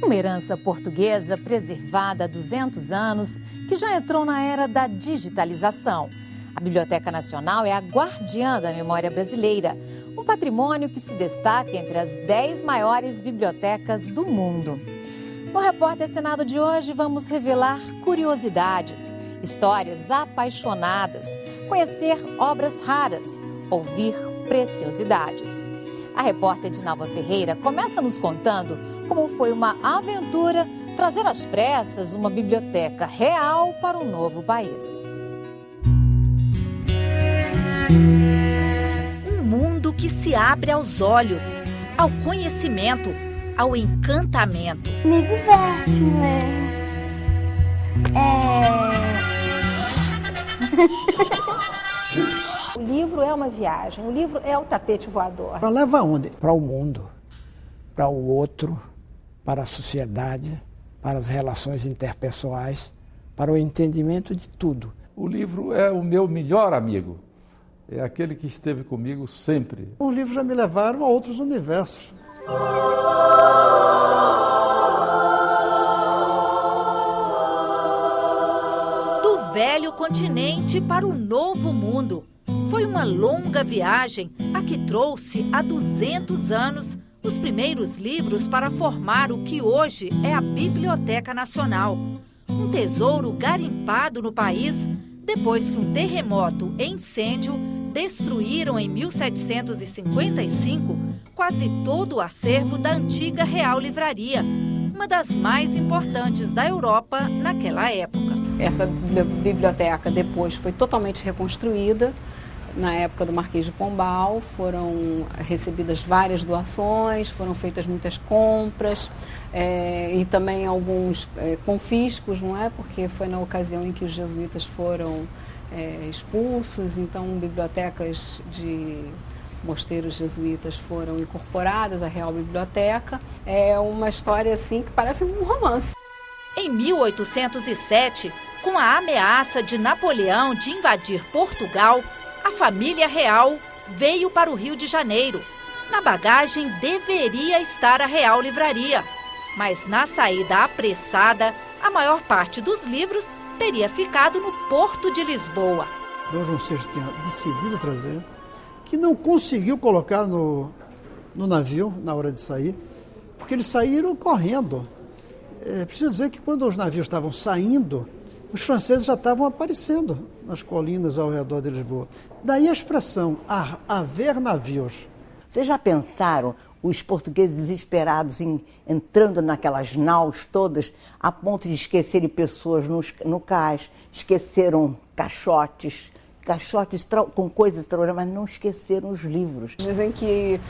Uma herança portuguesa preservada há 200 anos, que já entrou na era da digitalização. A Biblioteca Nacional é a guardiã da memória brasileira, um patrimônio que se destaca entre as 10 maiores bibliotecas do mundo. No Repórter Senado de hoje, vamos revelar curiosidades, histórias apaixonadas, conhecer obras raras, ouvir preciosidades. A repórter Dinalva Ferreira começa nos contando como foi uma aventura trazer às pressas uma biblioteca real para um novo país. Um mundo que se abre aos olhos, ao conhecimento, ao encantamento. Me diverte ler. O livro é uma viagem, o livro é o tapete voador. Para levar onde? Para o mundo, para o outro, para a sociedade, para as relações interpessoais, para o entendimento de tudo. O livro é o meu melhor amigo, é aquele que esteve comigo sempre. Os livros já me levaram a outros universos. Do velho continente para o novo mundo. Foi uma longa viagem a que trouxe há 200 anos os primeiros livros para formar o que hoje é a Biblioteca Nacional. Um tesouro garimpado no país depois que um terremoto e incêndio destruíram em 1755 quase todo o acervo da antiga Real Livraria, uma das mais importantes da Europa naquela época. Essa biblioteca depois foi totalmente reconstruída. Na época do Marquês de Pombal, foram recebidas várias doações, foram feitas muitas compras e também alguns confiscos, não é? Porque foi na ocasião em que os jesuítas foram expulsos, então bibliotecas de mosteiros jesuítas foram incorporadas à Real Biblioteca. É uma história assim que parece um romance. Em 1807, com a ameaça de Napoleão de invadir Portugal, a família real veio para o Rio de Janeiro. Na bagagem deveria estar a Real Livraria, mas na saída apressada, a maior parte dos livros teria ficado no Porto de Lisboa. Dom João VI tinha decidido trazer, que não conseguiu colocar no navio na hora de sair, porque eles saíram correndo. Preciso dizer que quando os navios estavam saindo, os franceses já estavam aparecendo nas colinas ao redor de Lisboa. Daí a expressão, haver navios. Vocês já pensaram os portugueses desesperados entrando naquelas naus todas, a ponto de esquecerem pessoas no cais, esqueceram caixotes com coisas extraordinárias, mas não esqueceram os livros. Dizem que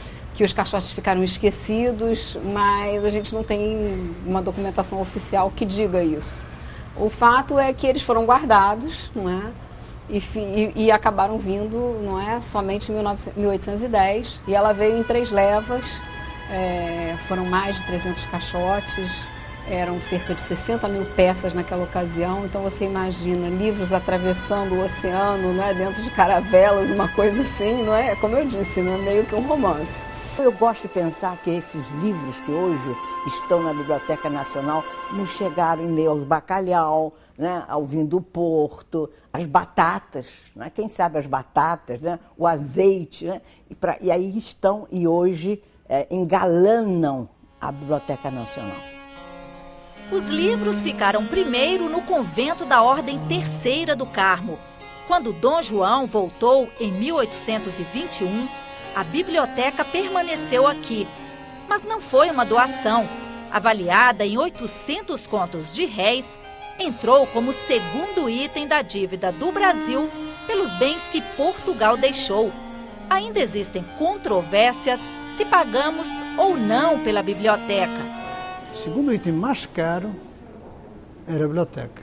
os caixotes ficaram esquecidos, mas a gente não tem uma documentação oficial que diga isso. O fato é que eles foram guardados, não é? E acabaram vindo, não é? Somente em 1810. E ela veio em 3 levas, foram mais de 300 caixotes, eram cerca de 60 mil peças naquela ocasião. Então você imagina livros atravessando o oceano, não é? Dentro de caravelas, uma coisa assim, não é? Como eu disse, não é meio que um romance. Eu gosto de pensar que esses livros que hoje estão na Biblioteca Nacional nos chegaram em meio aos bacalhau, né, ao vinho do Porto, as batatas, né, quem sabe as batatas, né, o azeite, né, e aí estão e hoje engalanam a Biblioteca Nacional. Os livros ficaram primeiro no convento da Ordem Terceira do Carmo. Quando Dom João voltou em 1821, a biblioteca permaneceu aqui, mas não foi uma doação. Avaliada em 800 contos de réis, entrou como segundo item da dívida do Brasil pelos bens que Portugal deixou. Ainda existem controvérsias se pagamos ou não pela biblioteca. O segundo item mais caro era a biblioteca.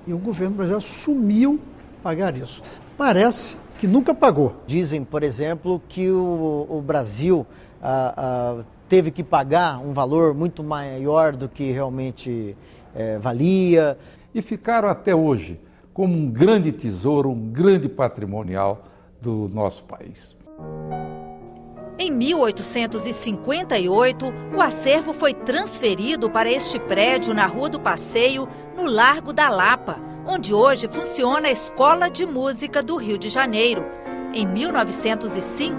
E o governo brasileiro assumiu pagar isso. Parece que nunca pagou. Dizem, por exemplo, que o Brasil teve que pagar um valor muito maior do que realmente valia. E ficaram até hoje como um grande tesouro, um grande patrimonial do nosso país. Em 1858, o acervo foi transferido para este prédio na Rua do Passeio, no Largo da Lapa, onde hoje funciona a Escola de Música do Rio de Janeiro. Em 1905,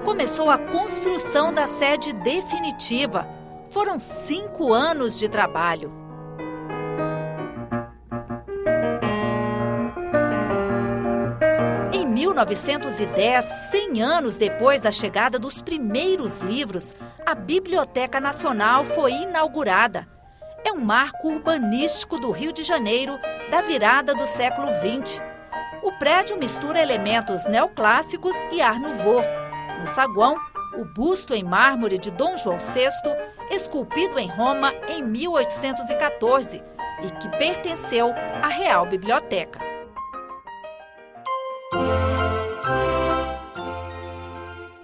começou a construção da sede definitiva. Foram 5 anos de trabalho. Em 1910, 100 anos depois da chegada dos primeiros livros, a Biblioteca Nacional foi inaugurada. É um marco urbanístico do Rio de Janeiro da virada do século XX. O prédio mistura elementos neoclássicos e Art Nouveau. No saguão, o busto em mármore de Dom João VI, esculpido em Roma em 1814 e que pertenceu à Real Biblioteca.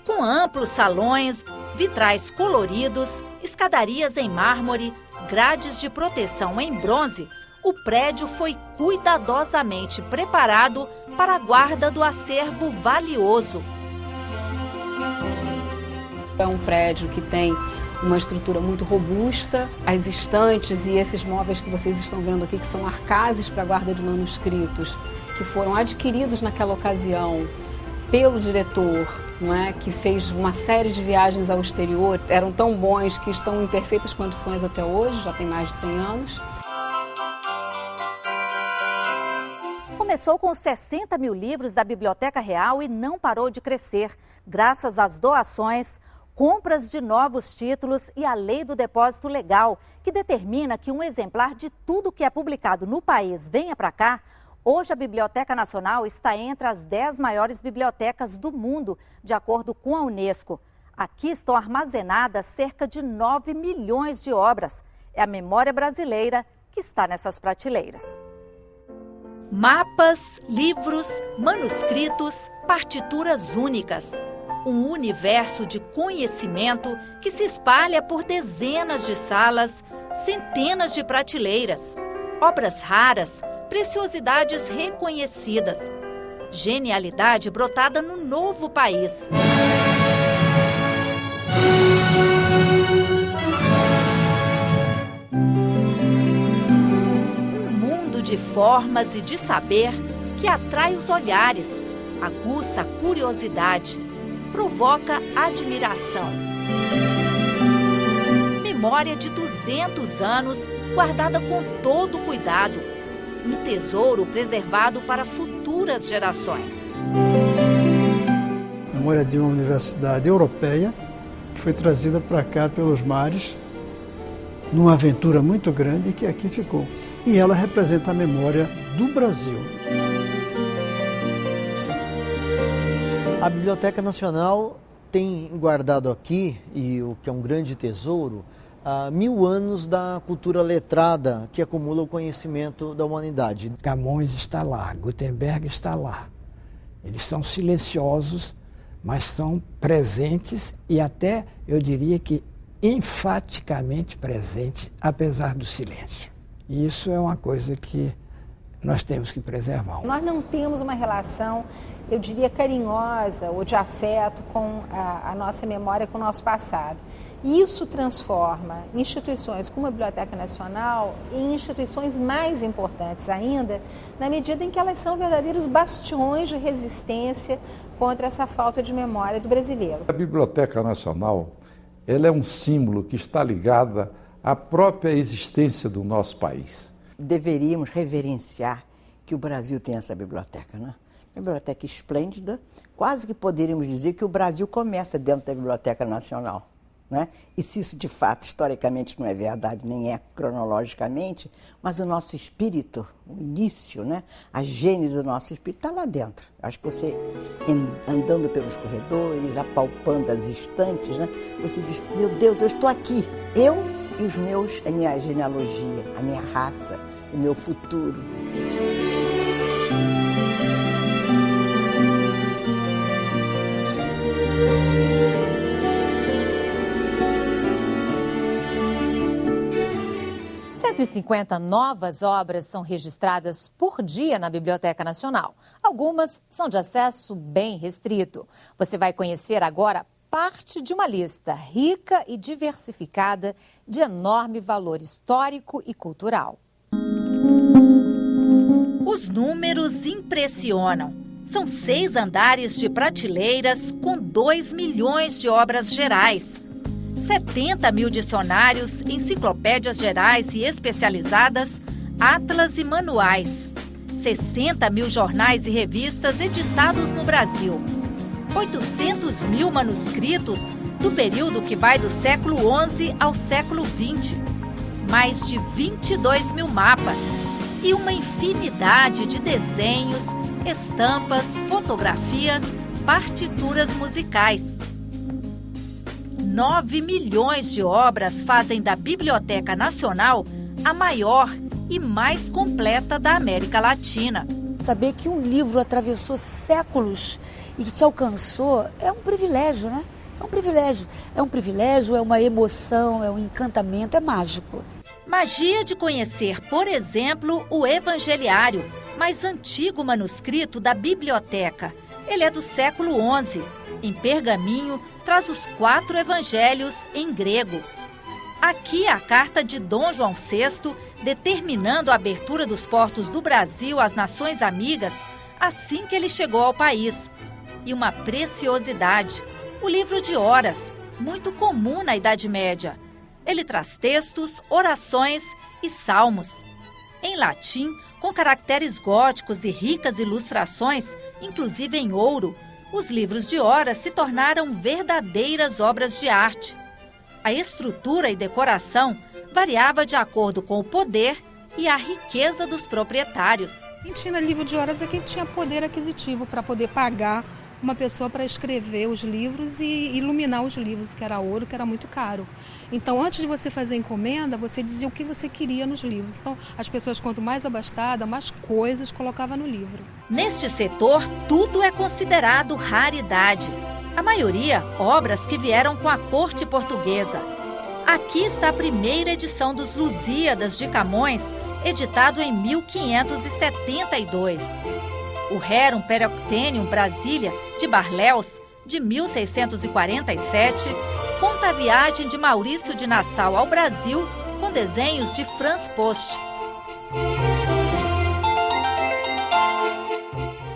Com amplos salões, vitrais coloridos, escadarias em mármore, grades de proteção em bronze, o prédio foi cuidadosamente preparado para a guarda do acervo valioso. É um prédio que tem uma estrutura muito robusta. As estantes e esses móveis que vocês estão vendo aqui, que são arcases para a guarda de manuscritos, que foram adquiridos naquela ocasião pelo diretor, não é? Que fez uma série de viagens ao exterior, eram tão bons que estão em perfeitas condições até hoje, já tem mais de 100 anos. Começou com 60 mil livros da Biblioteca Real e não parou de crescer, graças às doações, compras de novos títulos e a Lei do Depósito Legal, que determina que um exemplar de tudo que é publicado no país venha para cá. Hoje a Biblioteca Nacional está entre as 10 maiores bibliotecas do mundo, de acordo com a Unesco. Aqui estão armazenadas cerca de 9 milhões de obras. É a memória brasileira que está nessas prateleiras. Mapas, livros, manuscritos, partituras únicas. Um universo de conhecimento que se espalha por dezenas de salas, centenas de prateleiras. Obras raras, preciosidades reconhecidas. Genialidade brotada no novo país. Um mundo de formas e de saber que atrai os olhares, aguça a curiosidade, provoca admiração. Memória de 200 anos guardada com todo cuidado. Um tesouro preservado para futuras gerações. Memória de uma universidade europeia que foi trazida para cá pelos mares, numa aventura muito grande que aqui ficou. E ela representa a memória do Brasil. A Biblioteca Nacional tem guardado aqui, e o que é um grande tesouro, 1000 anos da cultura letrada que acumula o conhecimento da humanidade. Camões está lá, Gutenberg está lá. Eles são silenciosos, mas são presentes e até, eu diria que, enfaticamente presentes, apesar do silêncio. E isso é uma coisa que nós temos que preservar. Nós não temos uma relação, eu diria, carinhosa ou de afeto com a nossa memória, com o nosso passado. E isso transforma instituições como a Biblioteca Nacional em instituições mais importantes ainda, na medida em que elas são verdadeiros bastiões de resistência contra essa falta de memória do brasileiro. A Biblioteca Nacional, ela é um símbolo que está ligada à própria existência do nosso país. Deveríamos reverenciar que o Brasil tem essa biblioteca, né? Uma biblioteca esplêndida, quase que poderíamos dizer que o Brasil começa dentro da Biblioteca Nacional, né? E se isso de fato, historicamente, não é verdade, nem é cronologicamente, mas o nosso espírito, o início, né? A gênese do nosso espírito está lá dentro. Acho que você, andando pelos corredores, apalpando as estantes, né? Você diz, meu Deus, eu estou aqui, eu e os meus, a minha genealogia, a minha raça, o meu futuro. Cento e 150 novas obras são registradas por dia na Biblioteca Nacional. Algumas são de acesso bem restrito. Você vai conhecer agora parte de uma lista rica e diversificada de enorme valor histórico e cultural. Os números impressionam. São 6 andares de prateleiras com 2 milhões de obras gerais, 70 mil dicionários, enciclopédias gerais e especializadas, atlas e manuais, 60 mil jornais e revistas editados no Brasil, 800 mil manuscritos do período que vai do século XI ao século XX, mais de 22 mil mapas e uma infinidade de desenhos, estampas, fotografias, partituras musicais. 9 milhões de obras fazem da Biblioteca Nacional a maior e mais completa da América Latina. Saber que um livro atravessou séculos e que te alcançou é um privilégio, né? É um privilégio. É um privilégio, é uma emoção, é um encantamento, é mágico. Magia de conhecer, por exemplo, o Evangeliário, mais antigo manuscrito da biblioteca. Ele é do século XI. Em pergaminho, traz os 4 evangelhos em grego. Aqui a carta de Dom João VI, determinando a abertura dos portos do Brasil às nações amigas assim que ele chegou ao país. E uma preciosidade, o livro de horas, muito comum na Idade Média. Ele traz textos, orações e salmos. Em latim, com caracteres góticos e ricas ilustrações, inclusive em ouro, os livros de horas se tornaram verdadeiras obras de arte. A estrutura e decoração variava de acordo com o poder e a riqueza dos proprietários. Quem tinha livro de horas é quem tinha poder aquisitivo para poder pagar uma pessoa para escrever os livros e iluminar os livros, que era ouro, que era muito caro. Então, antes de você fazer encomenda, você dizia o que você queria nos livros. Então, as pessoas, quanto mais abastadas, mais coisas colocava no livro. Neste setor, tudo é considerado raridade. A maioria, obras que vieram com a corte portuguesa. Aqui está a primeira edição dos Lusíadas de Camões, editado em 1572. O Rerum Peroctenium Brasília, de Barléus, de 1647, conta a viagem de Maurício de Nassau ao Brasil, com desenhos de Franz Post.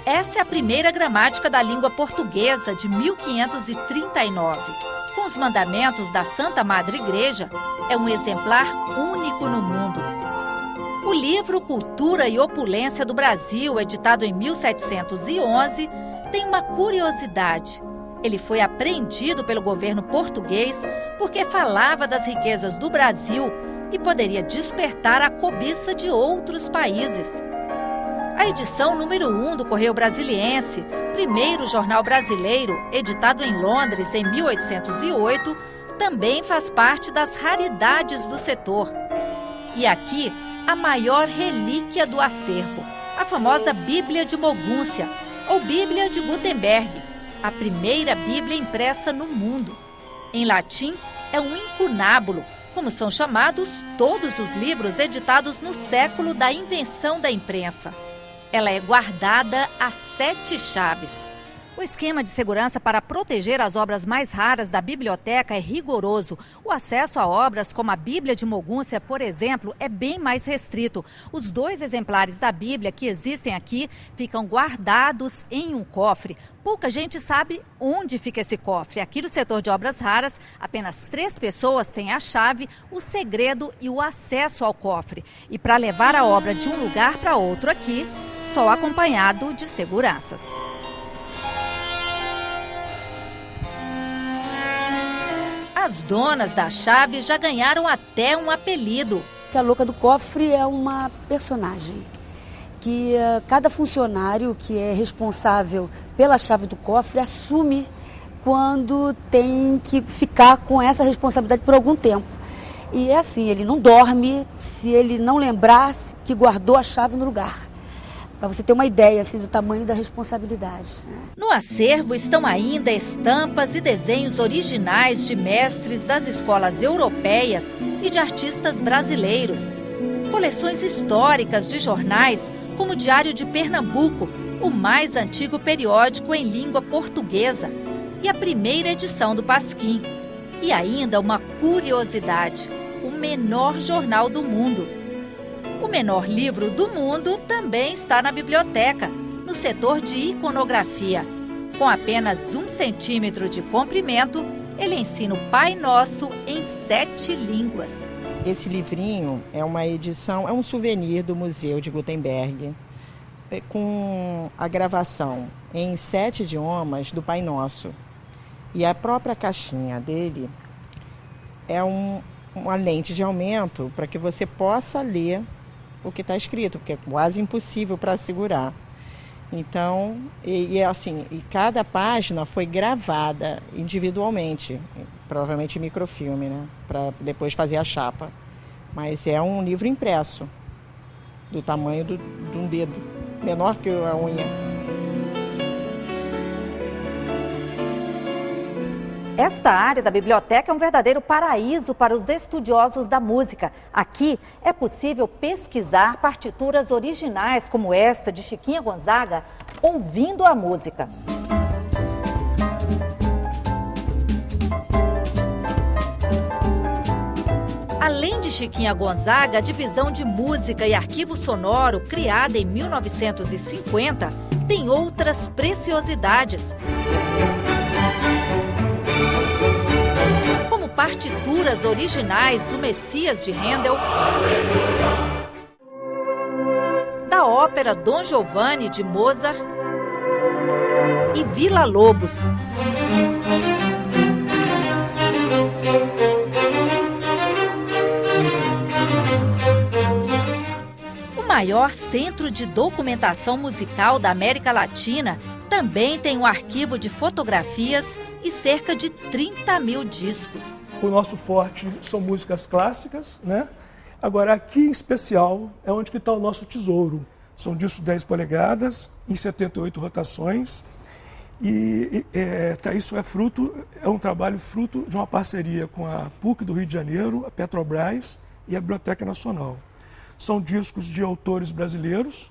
Essa é a primeira gramática da língua portuguesa, de 1539. Com os mandamentos da Santa Madre Igreja, é um exemplar único no mundo. O livro Cultura e Opulência do Brasil, editado em 1711, tem uma curiosidade. Ele foi apreendido pelo governo português porque falava das riquezas do Brasil e poderia despertar a cobiça de outros países. A edição número 1 do Correio Brasiliense, primeiro jornal brasileiro, editado em Londres em 1808, também faz parte das raridades do setor. E aqui, a maior relíquia do acervo, a famosa Bíblia de Mogúncia, ou Bíblia de Gutenberg, a primeira Bíblia impressa no mundo. Em latim, é um incunábulo, como são chamados todos os livros editados no século da invenção da imprensa. Ela é guardada a 7 chaves. O esquema de segurança para proteger as obras mais raras da biblioteca é rigoroso. O acesso a obras como a Bíblia de Mogúncia, por exemplo, é bem mais restrito. Os 2 exemplares da Bíblia que existem aqui ficam guardados em um cofre. Pouca gente sabe onde fica esse cofre. Aqui no setor de obras raras, apenas 3 pessoas têm a chave, o segredo e o acesso ao cofre. E para levar a obra de um lugar para outro aqui, só acompanhado de seguranças. As donas da chave já ganharam até um apelido. A louca do cofre é uma personagem que cada funcionário que é responsável pela chave do cofre assume quando tem que ficar com essa responsabilidade por algum tempo. E é assim, ele não dorme se ele não lembrar que guardou a chave no lugar. Para você ter uma ideia assim, do tamanho da responsabilidade. No acervo estão ainda estampas e desenhos originais de mestres das escolas europeias e de artistas brasileiros. Coleções históricas de jornais, como o Diário de Pernambuco, o mais antigo periódico em língua portuguesa. e a primeira edição do Pasquim. E ainda uma curiosidade, o menor jornal do mundo. O menor livro do mundo também está na biblioteca, no setor de iconografia. Com apenas 1 centímetro de comprimento, ele ensina o Pai Nosso em 7 línguas. Esse livrinho é uma edição, é um souvenir do Museu de Gutenberg, com a gravação em 7 idiomas do Pai Nosso. E a própria caixinha dele é uma lente de aumento para que você possa ler o que está escrito, porque é quase impossível para segurar. Então, e cada página foi gravada individualmente, provavelmente em microfilme, né, para depois fazer a chapa. Mas é um livro impresso, do tamanho de um dedo, menor que a unha. Esta área da biblioteca é um verdadeiro paraíso para os estudiosos da música. Aqui é possível pesquisar partituras originais como esta de Chiquinha Gonzaga, ouvindo a música. Além de Chiquinha Gonzaga, a divisão de música e arquivo sonoro, criada em 1950, tem outras preciosidades. Partituras originais do Messias de Handel, da ópera Dom Giovanni de Mozart e Villa Lobos. O maior centro de documentação musical da América Latina também tem um arquivo de fotografias e cerca de 30 mil discos. O nosso forte são músicas clássicas, né? Agora, aqui em especial é onde está o nosso tesouro. São discos 10 polegadas, em 78 rotações. E isso é um trabalho fruto de uma parceria com a PUC do Rio de Janeiro, a Petrobras e a Biblioteca Nacional. São discos de autores brasileiros,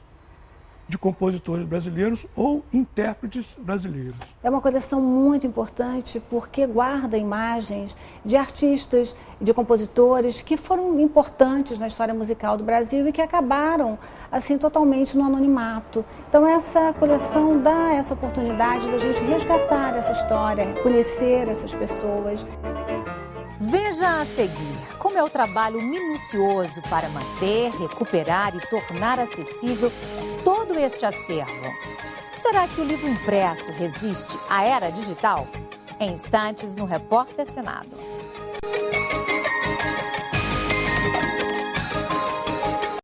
de compositores brasileiros ou intérpretes brasileiros. É uma coleção muito importante porque guarda imagens de artistas, de compositores que foram importantes na história musical do Brasil e que acabaram assim totalmente no anonimato. Então essa coleção dá essa oportunidade da gente resgatar essa história, conhecer essas pessoas. Veja a seguir como é o trabalho minucioso para manter, recuperar e tornar acessível todo este acervo. Será que o livro impresso resiste à era digital? Em instantes no Repórter Senado.